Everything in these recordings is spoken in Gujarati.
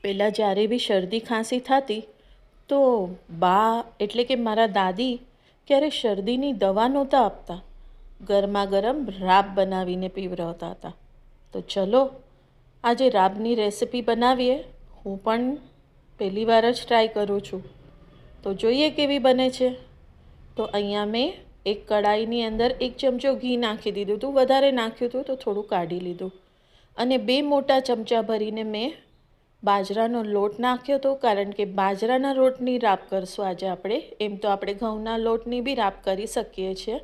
પહેલાં જ્યારે બી શરદી ખાંસી થતી તો બા એટલે કે મારા દાદી ક્યારે શરદીની દવા નહોતા આપતા, ગરમા ગરમ રાબ બનાવીને પીવડાવતા હતા. તો ચલો આજે રાબની રેસિપી બનાવીએ. હું પણ પહેલી વાર જ ટ્રાય કરું છું, તો જોઈએ કેવી બને છે. તો અહીંયા મેં એક કડાઈની અંદર 1 ચમચો ઘી નાખી દીધું હતું, વધારે નાખ્યું હતું તો થોડું કાઢી લીધું. અને 2 મોટા ચમચા ભરીને મેં બાજરાનો લોટ નાખ્યો હતો, કારણ કે બાજરાના લોટની રાબ કરશું આજે આપણે. એમ તો આપણે ઘઉંના લોટની બી રાબ કરી શકીએ છીએ,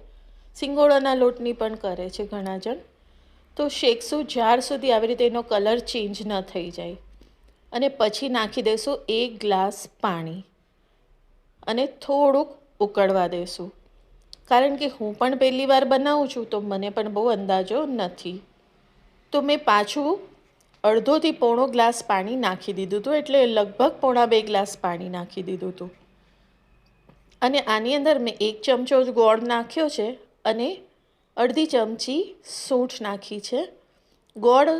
સિંગોડાના લોટની પણ કરે છે ઘણા જણ. તો શેકશું જ્યાર સુધી આવી રીતે એનો કલર ચેન્જ ન થઈ જાય. અને પછી નાખી દઈશું 1 ગ્લાસ પાણી અને થોડુંક ઉકળવા દઈશું, કારણ કે હું પણ પહેલી વાર બનાવું છું તો મને પણ બહુ અંદાજો નથી. તો મેં પાછું અડધોથી પોણો ગ્લાસ પાણી નાખી દીધું હતું, એટલે લગભગ પોણા 2 ગ્લાસ પાણી નાખી દીધું હતું. અને આની અંદર મેં 1 ચમચો જ ગોળ નાખ્યો છે અને અડધી ચમચી સૂંઠ નાખી છે. ગોળ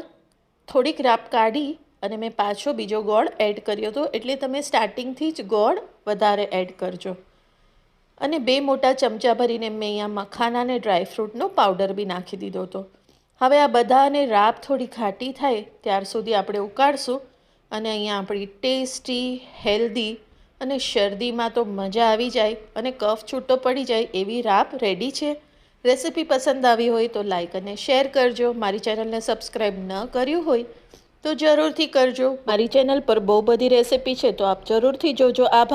થોડીક રાબ કાઢી અને મેં પાછો બીજો ગોળ એડ કર્યો હતો, એટલે તમે સ્ટાર્ટિંગથી જ ગોળ વધારે એડ કરજો. અને 2 મોટા ચમચા ભરીને મેં અહીંયા મખાના અને ડ્રાયફ્રૂટનો પાવડર બી નાખી દીધો હતો. હવે આ બધાને રાબ થોડી ઘાટી થાય ત્યાર સુધી આપણે ઉકાળશું. અને અહીંયા આપણી ટેસ્ટી, હેલ્ધી અને શરદીમાં તો મજા આવી જાય અને કફ છૂટો પડી જાય એવી રાબ રેડી છે. રેસિપી પસંદ આવી હોય તો લાઈક અને શેર કરજો. મારી ચેનલને સબસ્ક્રાઈબ ન કર્યું હોય તો જરૂરથી કરજો. મારી ચેનલ પર બહુ બધી રેસિપી છે, તો આપ જરૂરથી જોજો. આભાર.